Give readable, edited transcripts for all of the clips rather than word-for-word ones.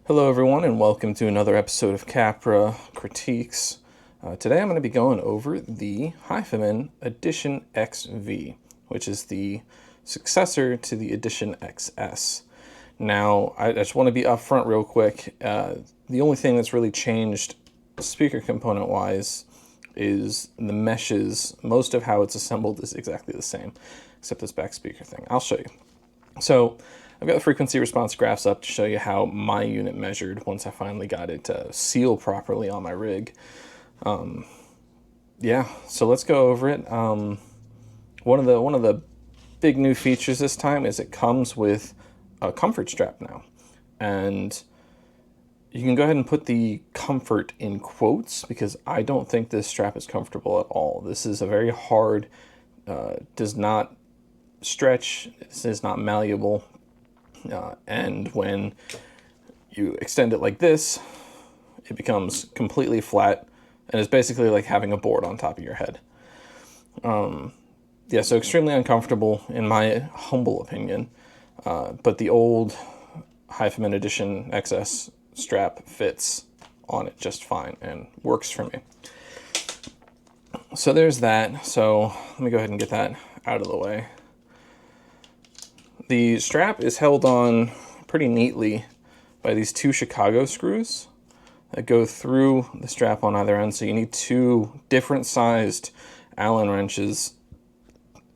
Hello everyone and welcome to another episode of Capra Critiques. Today I'm going to be going over the Headband Edition XV, which is the successor to the Edition XS. Now, I just want to be upfront real quick. The only thing that's really changed speaker component wise is the meshes. Most of how it's assembled is exactly the same, except this back speaker thing. I'll show you. So I've got the frequency response graphs up to show you how my unit measured once I finally got it to seal properly on my rig. Yeah, so let's go over it. One of the big new features this time is it comes with a comfort strap now, and you can go ahead and put the comfort in quotes because I don't think this strap is comfortable at all. This is a very hard, does not stretch, this is not malleable. And when you extend it like this, it becomes completely flat and it's basically like having a board on top of your head. Yeah, so extremely uncomfortable in my humble opinion. But the old Headband Edition XS strap fits on it just fine and works for me. So there's that. So let me go ahead and get that out of the way. The strap is held on pretty neatly by these two Chicago screws that go through the strap on either end. So you need two different sized Allen wrenches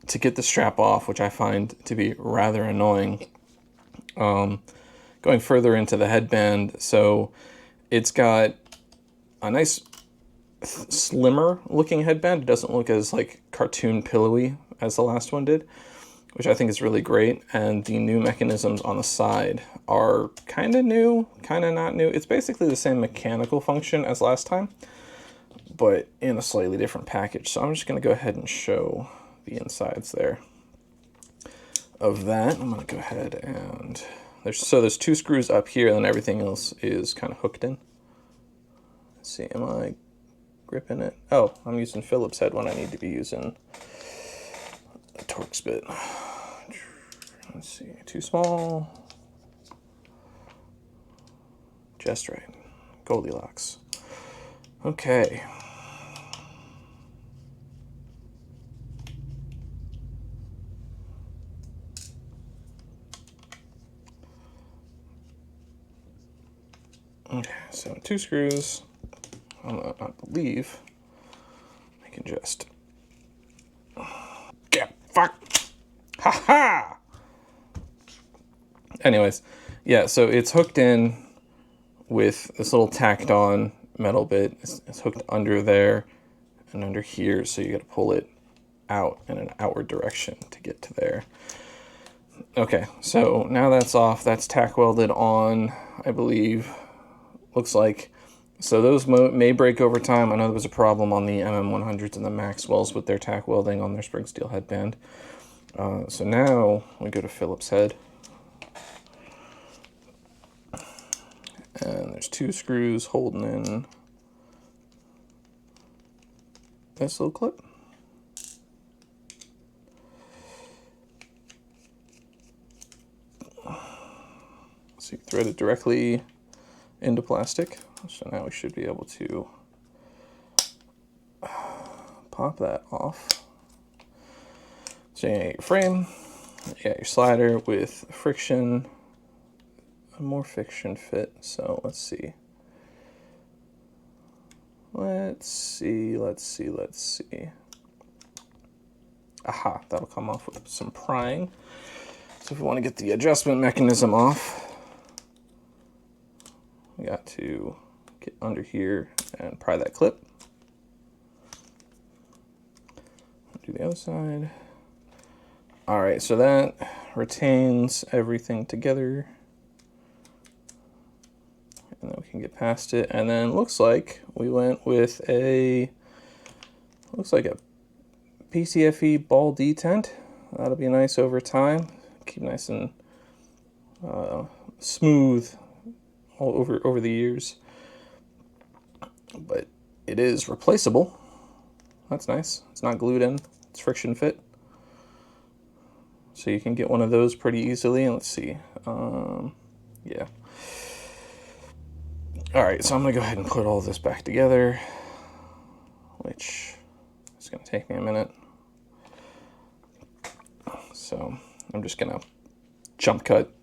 to get the strap off, which I find to be rather annoying. Going further into the headband, so it's got a nice slimmer looking headband. It doesn't look as like cartoon pillowy as the last one did, which I think is really great. And the new mechanisms on the side are kind of new, kind of not new. It's basically the same mechanical function as last time, but in a slightly different package. So I'm just going to go ahead and show the insides there of that. I'm going to go ahead and there's two screws up here and then everything else is kind of hooked in. Let's see, am I gripping it? Oh, I'm using Phillips head when I need to be using a Torx bit. Let's see, too small. Just right. Goldilocks. Okay. Okay, so two screws. I believe I can just get fuck. Ha ha! Anyways, yeah, so it's hooked in with this little tacked on metal bit. It's hooked under there and under here, so you gotta pull it out in an outward direction to get to there. Okay, so now that's off. That's tack welded on, I believe. Looks like. So those may break over time. I know there was a problem on the MM100s and the Maxwells with their tack welding on their spring steel headband. So now we go to Phillips head. And there's two screws holding in this little clip. So you thread it directly into plastic. So now we should be able to pop that off. So you got your frame, you got your slider with friction, a more friction fit. So let's see. Let's see. Aha, that'll come off with some prying. So if we want to get the adjustment mechanism off, we got to get under here and pry that clip. Do the other side. All right, so that retains everything together. And then we can get past it. And then looks like we went with a PCFE ball detent. That'll be nice over time. Keep nice and smooth all over the years. But it is replaceable. That's nice. It's not glued in. It's friction fit. So you can get one of those pretty easily. And let's see. Yeah. All right, so I'm gonna go ahead and put all this back together, which is gonna take me a minute. So I'm just gonna jump cut.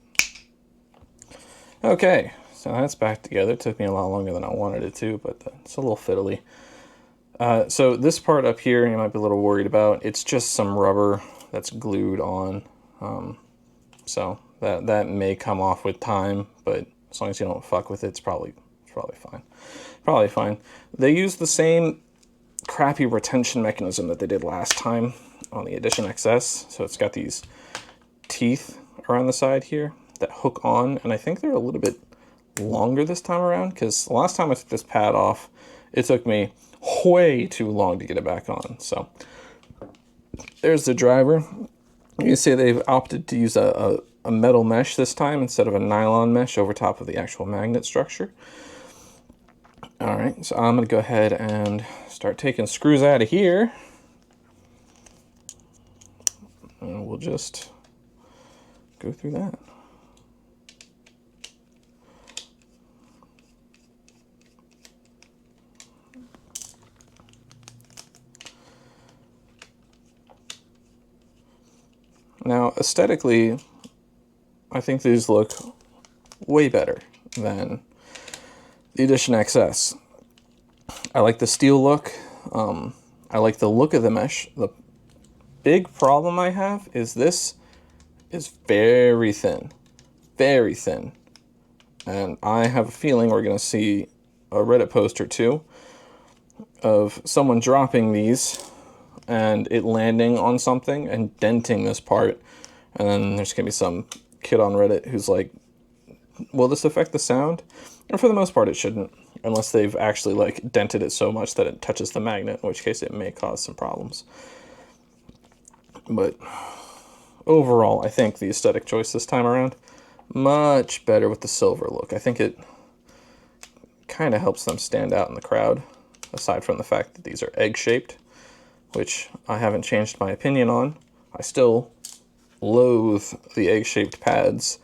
Okay, so that's back together. It took me a lot longer than I wanted it to, but it's a little fiddly. So this part up here, you might be a little worried about. It's just some rubber that's glued on. So that may come off with time, but as long as you don't fuck with it, it's probably fine. Probably fine. They use the same crappy retention mechanism that they did last time on the Edition XS. So it's got these teeth around the side here that hook on, and I think they're a little bit longer this time around, because the last time I took this pad off, it took me way too long to get it back on. So there's the driver. You can see they've opted to use a metal mesh this time instead of a nylon mesh over top of the actual magnet structure. All right, so I'm gonna go ahead and start taking screws out of here. And we'll just go through that. Now, aesthetically, I think these look way better than the Edition XS. I like the steel look. I like the look of the mesh. The big problem I have is this is very thin. Very thin. And I have a feeling we're going to see a Reddit post or two of someone dropping these and it landing on something and denting this part, and then there's gonna be some kid on Reddit who's like, will this affect the sound? And for the most part it shouldn't, unless they've actually like dented it so much that it touches the magnet, in which case it may cause some problems. But overall, I think the aesthetic choice this time around, much better with the silver look. I think it kind of helps them stand out in the crowd, aside from the fact that these are egg-shaped, which I haven't changed my opinion on. I still loathe the egg-shaped pads.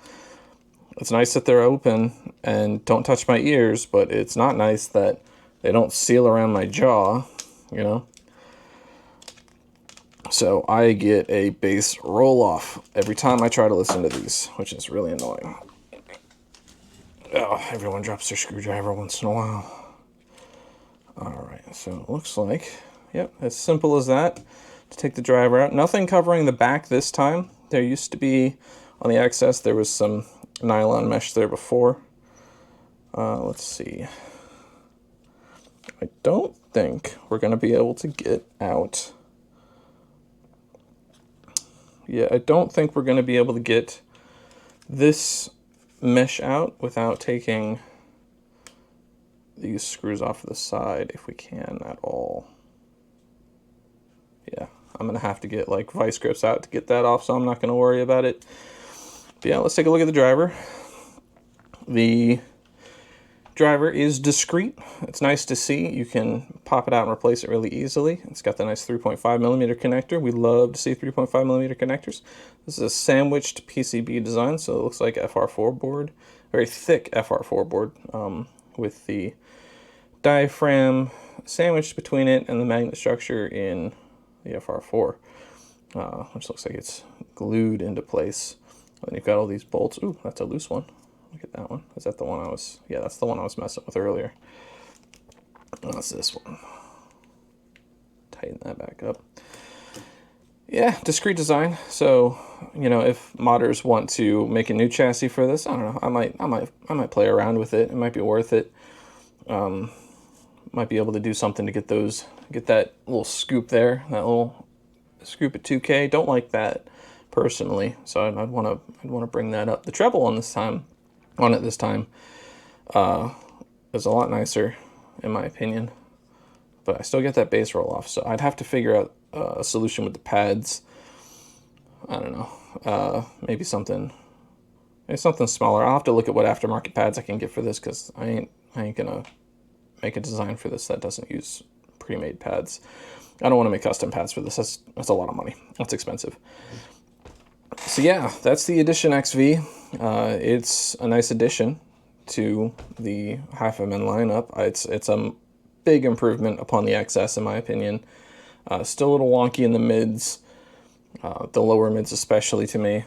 It's nice that they're open and don't touch my ears, but it's not nice that they don't seal around my jaw, you know? So I get a bass roll-off every time I try to listen to these, which is really annoying. Oh, everyone drops their screwdriver once in a while. Alright, so it looks like, yep, as simple as that to take the driver out. Nothing covering the back this time. There used to be, on the XS, there was some nylon mesh there before. Let's see. I don't think we're going to be able to get out. Yeah, I don't think we're going to be able to get this mesh out without taking these screws off the side, if we can at all. Yeah, I'm going to have to get like vice grips out to get that off, so I'm not going to worry about it. But yeah, let's take a look at the driver. The driver is discreet. It's nice to see. You can pop it out and replace it really easily. It's got the nice 3.5 millimeter connector. We love to see 3.5 millimeter connectors. This is a sandwiched PCB design, so it looks like FR4 board. Very thick FR4 board with the diaphragm sandwiched between it and the magnet structure in the FR4, which looks like it's glued into place. And then you've got all these bolts. Ooh, that's a loose one. Look at that one. Is that the one I was... Yeah, that's the one I was messing with earlier. That's this one. Tighten that back up. Yeah, discrete design. So, you know, if modders want to make a new chassis for this, I don't know. I might play around with it. It might be worth it. Might be able to do something to get that little scoop there, that little scoop at 2K. Don't like that personally, so I'd want to bring that up. The treble on this time is a lot nicer in my opinion, but I still get that bass roll off, so I'd have to figure out a solution with the pads. I don't know, maybe something smaller. I'll have to look at what aftermarket pads I can get for this, because I ain't gonna make a design for this that doesn't use pre-made pads. I don't want to make custom pads for this. That's a lot of money. That's expensive. So yeah, that's the Edition XV. It's a nice addition to the Hi-Fi-Men lineup. It's a big improvement upon the XS, in my opinion. Still a little wonky in the mids, the lower mids especially to me.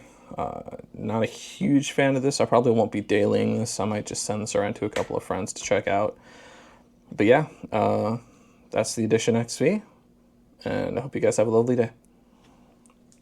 Not a huge fan of this. I probably won't be dailying this. I might just send this around to a couple of friends to check out. But yeah, that's the Edition XV, and I hope you guys have a lovely day.